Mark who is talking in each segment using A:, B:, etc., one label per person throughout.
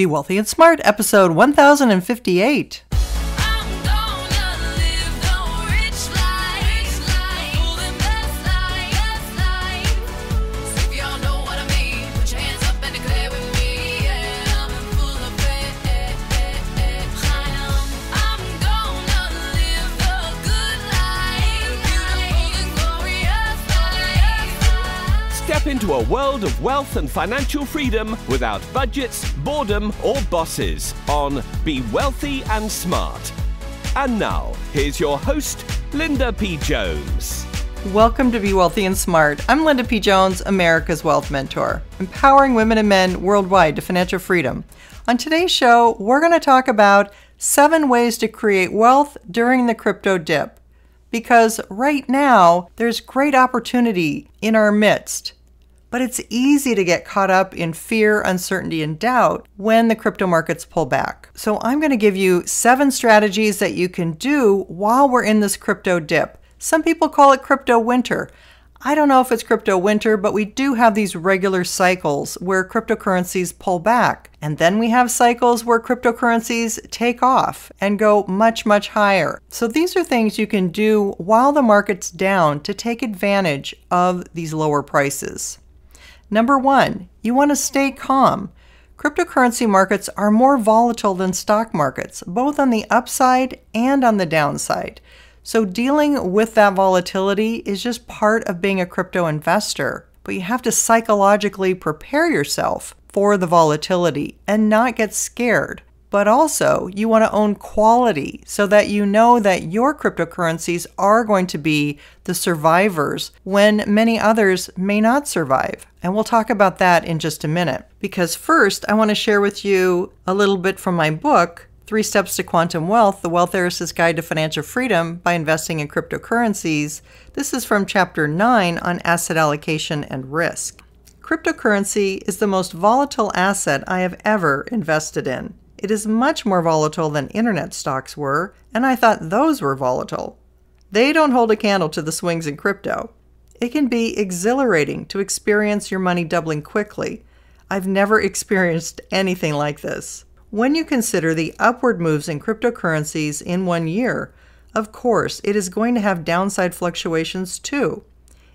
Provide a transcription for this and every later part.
A: Be Wealthy and Smart, episode 1058.
B: Step into a world of wealth and financial freedom without budgets, boredom, or bosses on Be Wealthy and Smart. And now, here's your host, Linda P. Jones.
A: Welcome to Be Wealthy and Smart. I'm Linda P. Jones, America's Wealth Mentor, empowering women and men worldwide to financial freedom. On today's show, we're going to talk about 7 ways to create wealth during the crypto dip. Because right now, there's great opportunity in our midst. But it's easy to get caught up in fear, uncertainty, and doubt when the crypto markets pull back. So I'm going to give you 7 strategies that you can do while we're in this crypto dip. Some people call it crypto winter. I don't know if it's crypto winter, but we do have these regular cycles where cryptocurrencies pull back. And then we have cycles where cryptocurrencies take off and go much, much higher. So these are things you can do while the market's down to take advantage of these lower prices. Number 1, you want to stay calm. Cryptocurrency markets are more volatile than stock markets, both on the upside and on the downside. So dealing with that volatility is just part of being a crypto investor. But you have to psychologically prepare yourself for the volatility and not get scared. But also, you want to own quality so that you know that your cryptocurrencies are going to be the survivors when many others may not survive. And we'll talk about that in just a minute. Because first, I want to share with you a little bit from my book, 3 Steps to Quantum Wealth, The Wealth Heiress's Guide to Financial Freedom by Investing in Cryptocurrencies. This is from Chapter 9 on Asset Allocation and Risk. Cryptocurrency is the most volatile asset I have ever invested in. It is much more volatile than internet stocks were, and I thought those were volatile. They don't hold a candle to the swings in crypto. It can be exhilarating to experience your money doubling quickly. I've never experienced anything like this. When you consider the upward moves in cryptocurrencies in 1 year, of course, it is going to have downside fluctuations too.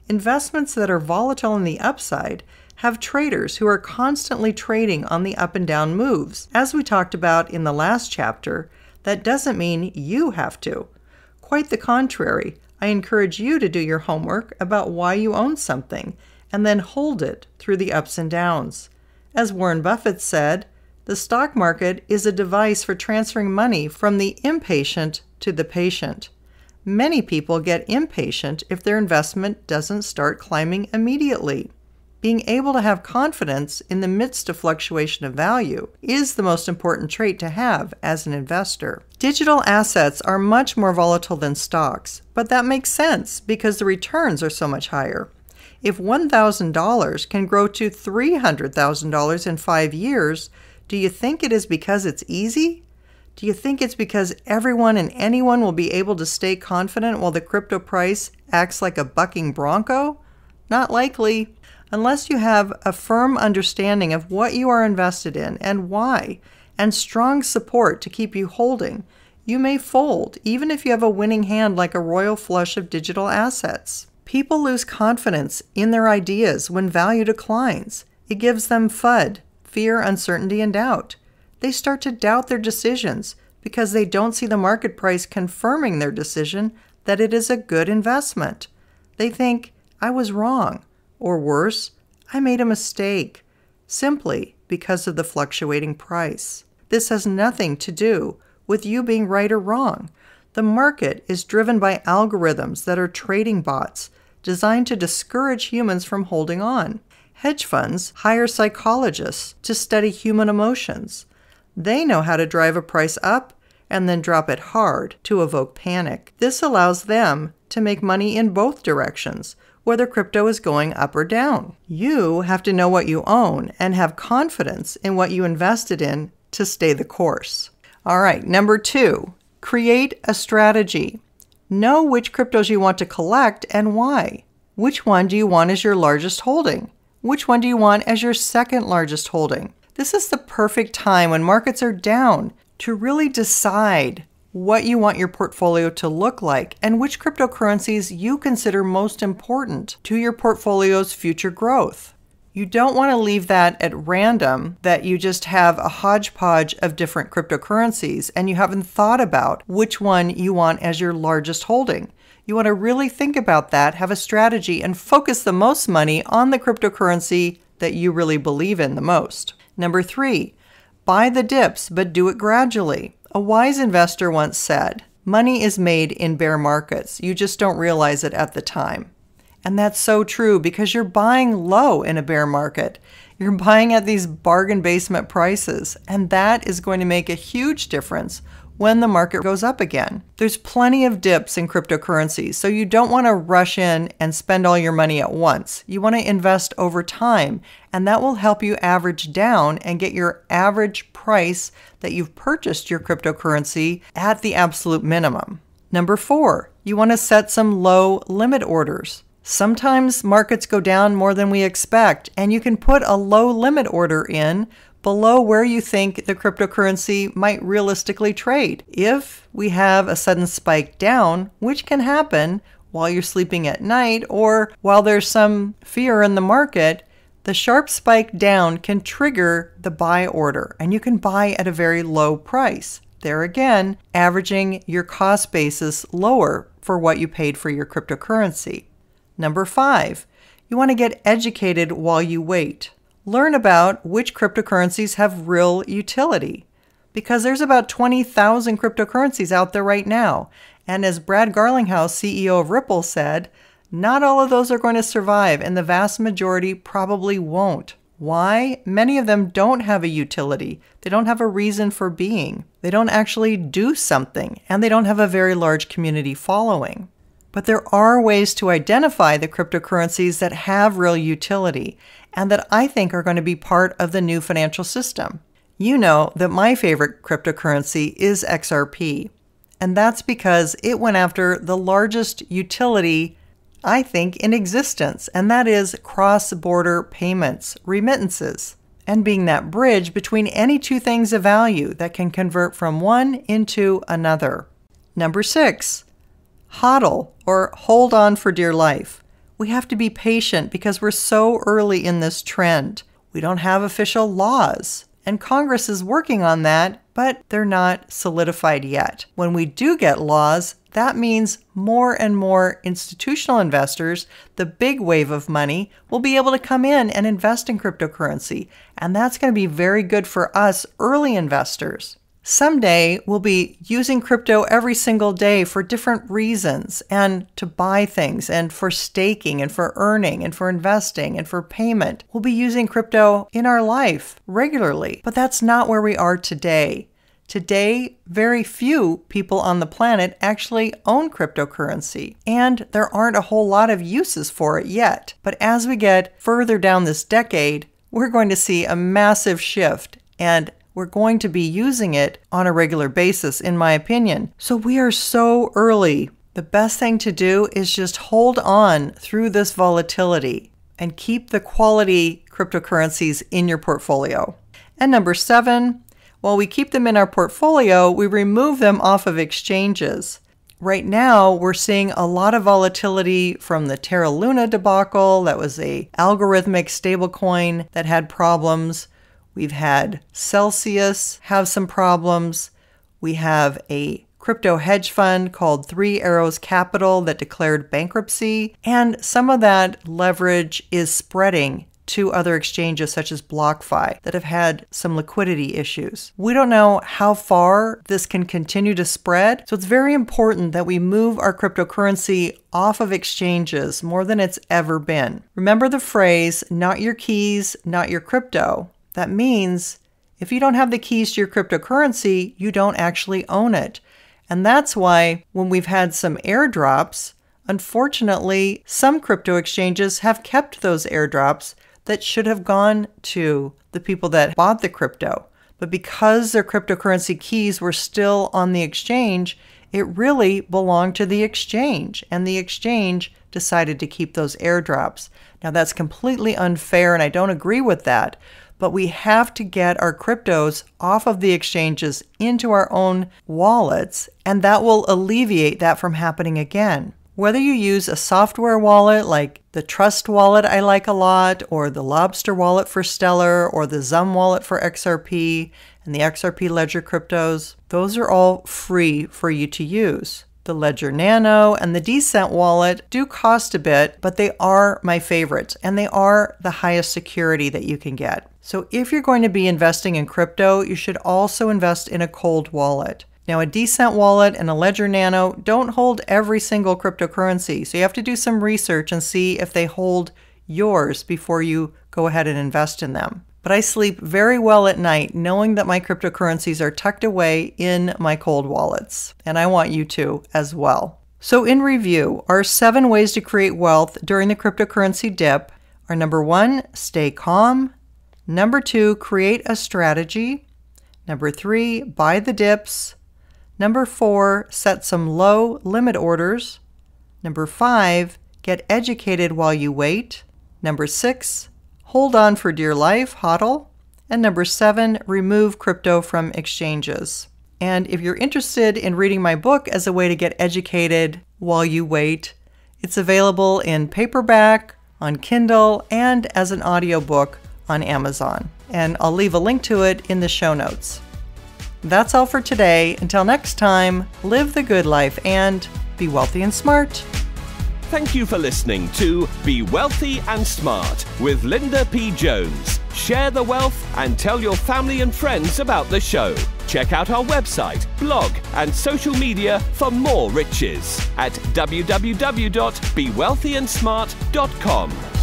A: Investments that are volatile on the upside have traders who are constantly trading on the up and down moves. As we talked about in the last chapter, that doesn't mean you have to. Quite the contrary, I encourage you to do your homework about why you own something and then hold it through the ups and downs. As Warren Buffett said, the stock market is a device for transferring money from the impatient to the patient. Many people get impatient if their investment doesn't start climbing immediately. Being able to have confidence in the midst of fluctuation of value is the most important trait to have as an investor. Digital assets are much more volatile than stocks, but that makes sense because the returns are so much higher. If $1,000 can grow to $300,000 in 5 years, do you think it is because it's easy? Do you think it's because everyone and anyone will be able to stay confident while the crypto price acts like a bucking bronco? Not likely. Unless you have a firm understanding of what you are invested in and why, and strong support to keep you holding, you may fold even if you have a winning hand like a royal flush of digital assets. People lose confidence in their ideas when value declines. It gives them FUD, fear, uncertainty, and doubt. They start to doubt their decisions because they don't see the market price confirming their decision that it is a good investment. They think, I was wrong. Or worse, I made a mistake, simply because of the fluctuating price. This has nothing to do with you being right or wrong. The market is driven by algorithms that are trading bots designed to discourage humans from holding on. Hedge funds hire psychologists to study human emotions. They know how to drive a price up and then drop it hard to evoke panic. This allows them to make money in both directions, whether crypto is going up or down. You have to know what you own and have confidence in what you invested in to stay the course. All right, number 2, create a strategy. Know which cryptos you want to collect and why. Which one do you want as your largest holding? Which one do you want as your second largest holding? This is the perfect time when markets are down to really decide what you want your portfolio to look like and which cryptocurrencies you consider most important to your portfolio's future growth. You don't want to leave that at random, that you just have a hodgepodge of different cryptocurrencies and you haven't thought about which one you want as your largest holding. You want to really think about that, have a strategy, and focus the most money on the cryptocurrency that you really believe in the most. Number 3, buy the dips, but do it gradually. A wise investor once said, "Money is made in bear markets. You just don't realize it at the time." And that's so true because you're buying low in a bear market. You're buying at these bargain basement prices, and that is going to make a huge difference when the market goes up again. There's plenty of dips in cryptocurrencies, so you don't want to rush in and spend all your money at once. You want to invest over time, and that will help you average down and get your average price that you've purchased your cryptocurrency at the absolute minimum. Number 4, you want to set some low limit orders. Sometimes markets go down more than we expect, and you can put a low limit order in below where you think the cryptocurrency might realistically trade. If we have a sudden spike down, which can happen while you're sleeping at night or while there's some fear in the market, the sharp spike down can trigger the buy order, and you can buy at a very low price. There again, averaging your cost basis lower for what you paid for your cryptocurrency. Number 5, you want to get educated while you wait. Learn about which cryptocurrencies have real utility, because there's about 20,000 cryptocurrencies out there right now. And as Brad Garlinghouse, CEO of Ripple, said, not all of those are going to survive, and the vast majority probably won't. Why? Many of them don't have a utility. They don't have a reason for being. They don't actually do something, and they don't have a very large community following. But there are ways to identify the cryptocurrencies that have real utility and that I think are going to be part of the new financial system. You know that my favorite cryptocurrency is XRP, and that's because it went after the largest utility, I think, in existence, and that is cross-border payments, remittances, and being that bridge between any two things of value that can convert from one into another. Number 6. HODL, or hold on for dear life. We have to be patient because we're so early in this trend. We don't have official laws, and Congress is working on that, but they're not solidified yet. When we do get laws, that means more and more institutional investors, the big wave of money, will be able to come in and invest in cryptocurrency, and that's going to be very good for us early investors. Someday, we'll be using crypto every single day for different reasons, and to buy things, and for staking, and for earning, and for investing, and for payment. We'll be using crypto in our life regularly, but that's not where we are today. Today, very few people on the planet actually own cryptocurrency, and there aren't a whole lot of uses for it yet. But as we get further down this decade, we're going to see a massive shift, and we're going to be using it on a regular basis, in my opinion. So we are so early. The best thing to do is just hold on through this volatility and keep the quality cryptocurrencies in your portfolio. And number 7, while we keep them in our portfolio, we remove them off of exchanges. Right now, we're seeing a lot of volatility from the Terra Luna debacle. That was an algorithmic stablecoin that had problems. We've had Celsius have some problems. We have a crypto hedge fund called Three Arrows Capital that declared bankruptcy. And some of that leverage is spreading to other exchanges such as BlockFi that have had some liquidity issues. We don't know how far this can continue to spread, so it's very important that we move our cryptocurrency off of exchanges more than it's ever been. Remember the phrase, not your keys, not your crypto. That means if you don't have the keys to your cryptocurrency, you don't actually own it. And that's why when we've had some airdrops, unfortunately, some crypto exchanges have kept those airdrops that should have gone to the people that bought the crypto. But because their cryptocurrency keys were still on the exchange, it really belonged to the exchange, and the exchange decided to keep those airdrops. Now that's completely unfair, and I don't agree with that. but we have to get our cryptos off of the exchanges into our own wallets, and that will alleviate that from happening again. Whether you use a software wallet like the Trust wallet I like a lot, or the Lobster wallet for Stellar, or the Zum wallet for XRP, and the XRP Ledger cryptos, those are all free for you to use. The Ledger Nano and the Decent wallet do cost a bit, but they are my favorites, and they are the highest security that you can get. So if you're going to be investing in crypto, you should also invest in a cold wallet. Now, a Decent wallet and a Ledger Nano don't hold every single cryptocurrency, so you have to do some research and see if they hold yours before you go ahead and invest in them. But I sleep very well at night knowing that my cryptocurrencies are tucked away in my cold wallets, and I want you to as well. So in review, our 7 ways to create wealth during the cryptocurrency dip are: number 1, stay calm; number 2, create a strategy; number 3, buy the dips; number 4, set some low limit orders; number 5, get educated while you wait; number 6, hold on for dear life, hodl; and number 7, remove crypto from exchanges. And if you're interested in reading my book as a way to get educated while you wait, it's available in paperback, on Kindle, and as an audiobook on Amazon. And I'll leave a link to it in the show notes. That's all for today. Until next time, live the good life and be wealthy and smart.
B: Thank you for listening to Be Wealthy and Smart with Linda P. Jones. Share the wealth and tell your family and friends about the show. Check out our website, blog, and social media for more riches at www.bewealthyandsmart.com.